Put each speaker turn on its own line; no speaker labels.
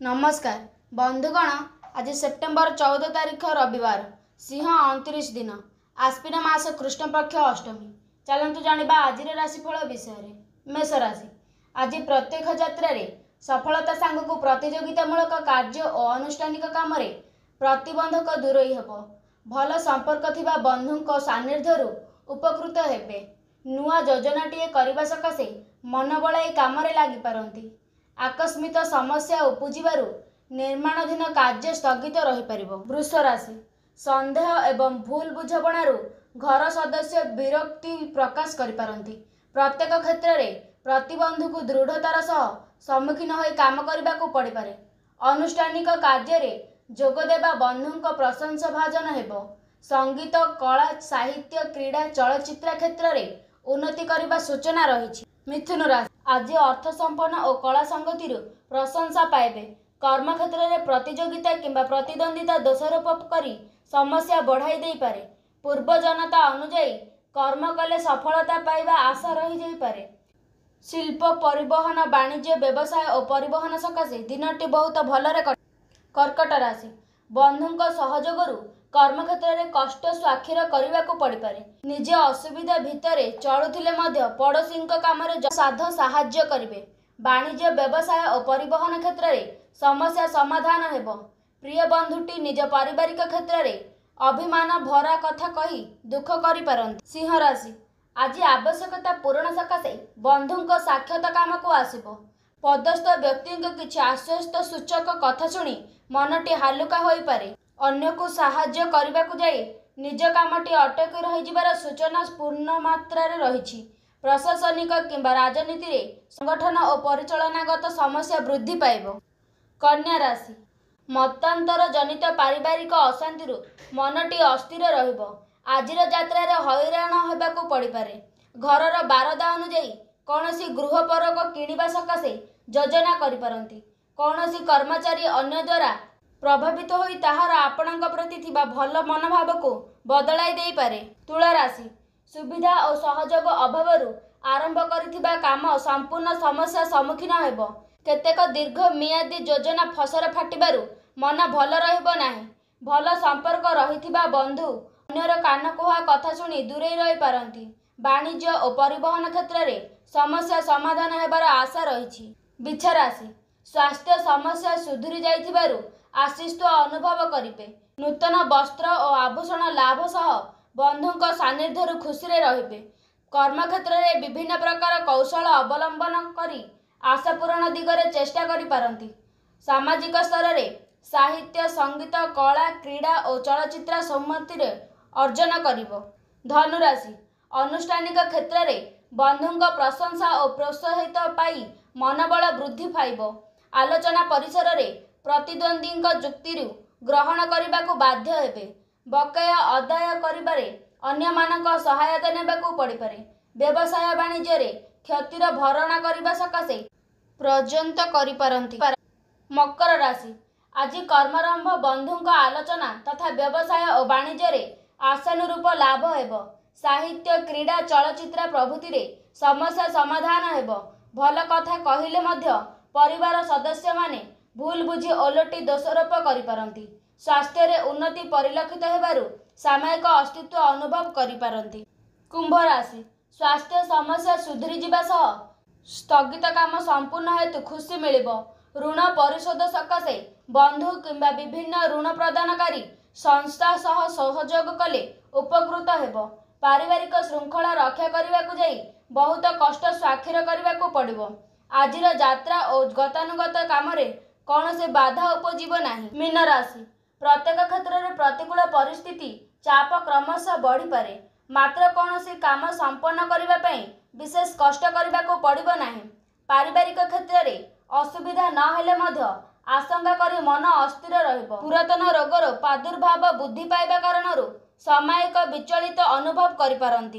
नमस्कार बंधुगण। आज सेप्टेम्बर 14 तारीख रविवार सिंह 29 दिन आश्विन मास कृष्ण पक्ष अष्टमी। चलतु जानिबा आज राशिफल विषय। मेष राशि आज प्रत्येक यात्रा सफलता सांगक प्रतियोगितामूलक कार्य और अनुष्ठानिक काम प्रतिबंधक दूरई हेब। भल संपर्क थिबा बंधुक सान्निध्यरु उपकृत हेबे। नुआ योजनाटीए करने सकाशे मन बड़ाई काम लगी पारंती। आकस्मिक समस्या उपजिबारु निर्माणाधीन कार्य स्थगित रही पारिबो। वृष राशि संदेह एवं भूल बुझामणारु घर सदस्य विरक्ति प्रकाश करि पारंती। प्रत्येक क्षेत्र में प्रतिबंधक दृढ़तार सह सम्मुखीन होई काम करबाकू पड़ि पारे। अनुष्ठानिक कार्य रे जोग देबा बंधुक प्रशंसा भाजन हेबो। संगीत कला साहित्य क्रीड़ा चलचित्र क्षेत्र में उन्नति करने सूचना रही। मिथुन राशि आज अर्थ संपन्न और कला संगति प्रशंसा पाइबे। कर्म क्षेत्र में प्रतियोगिता किंबा प्रतिद्वंदिता दोषारोप करी समस्या बढ़ाई दे पारे। पूर्व जनता अनुजाई कर्म कले सफलता पाइबा आशा रही जाई पारे। शिल्प परिवहन वाणिज्य व्यवसाय और परिवहन सकाशे दिनटी बहुत भलरे कर्कट राशि बंधुक सहयोगरु कर्म क्षेत्र में कष्ट स्वाक्षर करने को पड़ पारे। निजे असुविधा भितर चलुथिले मध्य पड़ोशी काम साध साहाय्य करिवे। वाणिज्य व्यवसाय और परिवहन क्षेत्र में समस्या समाधान हेब। प्रिय बंधुटी निज पारिवारिक क्षेत्र में अभिमान भरा कथा कही दुख करि पारंती। सिंह राशि आज आवश्यकता पूरण सकाशे बंधुक साक्षात काम को आसिबो। पदस्थ व्यक्ति किछि आश्वस्त सूचक कथा शुणी मनटी हालुका होई पारे। अन्य को साहाय्य करने को जाई निज कामटी अटक रही जिबार सूचना पूर्ण मात्रा रही। प्रशासनिक किंबा राजनीति रे संगठन और परिचालनागत समस्या वृद्धि पाइब। कन्या राशि मतांतर जनित पारिवारिक अशांति मनटी अस्थिर रहिब। आजिर यात्रा हैरान होबाकू पड़ पारे। घरर बारदा अनुजाई कौनसी गृह परक किणवा सकाशे योजना करिपारंती। कौनसी कर्मचारी अन्य द्वारा प्रभावित होई ताहार आपणक प्रति थिबा भल मनोभाव को बदलाई दे पारे। तुला राशि सुविधा और सहयोग अभावरु आरंभ करिथिबा काम संपूर्ण समस्या सम्मुखीन हेब। केतेक दीर्घ मियादी योजना फसर फाटिबारु मन भल रहिबो नाही। भल संपर्क रहिथिबा बंधु अन्यर कानकुहा कथा शुणी दूरे रही पारंती। वाणिज्य और परिवहन क्षेत्र में समस्या समाधान हेबार आशा रही। बिछा राशि स्वास्थ्य समस्या सुधुरी जाइथिबारु आश्वस्त अनुभव करिवे। नूतन वस्त्र और आभूषण लाभ सह बंधुक सान्निध्य खुशी रहिबे। कर्म क्षेत्र में विभिन्न प्रकार कौशल अवलंबन करी आशा पूरण दिगरे चेष्टा करि पारंती। सामाजिक स्तर में साहित्य संगीत कला क्रीड़ा और चलचित्र सम्मति अर्जन करिवो। धनुराशि अनुष्ठानिक क्षेत्र में बंधुक प्रशंसा और प्रोत्साहित पाई मनोबल वृद्धि पाइब। आलोचना परिसर में प्रतिद्वंदी जुक्ति ग्रहण करने को बाध्य हेबे। बकाया अदाय करिबारे अन्य मानक सहायता नेबाकू पड़ पारे। व्यवसाय वाणिज्य रे क्षतिर भरणा करने सकाशे पर्यंत करि पारंती। मकर राशि आज कर्मारंभ बंधुक आलोचना तथा व्यवसाय और वाणिज्य रे आशानुरूप लाभ हेब। साहित्य क्रीड़ा चलचित्र प्रभृति रे समस्या समाधान हेब। भल कथा कहिले मध्य परिवार सदस्य माने भूल बुझी ओलटी दोषारोप करि पारंती। स्वास्थ्य रे उन्नति परिलक्षित हेबारु सामयिक अस्तित्व अनुभव करि पारंती। कुंभ राशि स्वास्थ्य समस्या सुधरी जिबा सह स्थगित काम संपूर्ण हेतु खुशी मिलिब। ऋण परिशोध सकाशे बंधु किंबा विभिन्न ऋण प्रदानकारी संस्था सह सहयोग कले उपकृत हेब। पारिवारिक श्रृंखला रक्षा करने को जाई बहुत कष्ट स्वाक्षर करने को पड़िबो। आजिर यात्रा और गतानुगत काम कौन से बाधा उपजीव नाही। मीन राशि प्रत्येक क्षेत्र में प्रतिकूल परिस्थिति चाप क्रमशः बढ़ी पारे। मात्र कौन से काम संपन्न करने विशेष कष्ट करने को पड़िबो नाही। पारिवारिक क्षेत्र में असुविधा न हेले मध्य आशंका करी मन अस्थिर रहिबो। पुरातन रोगर प्रादुर्भाव वृद्धि पाइबा कारणरू सामयिक विचलित अनुभव करि पारंती।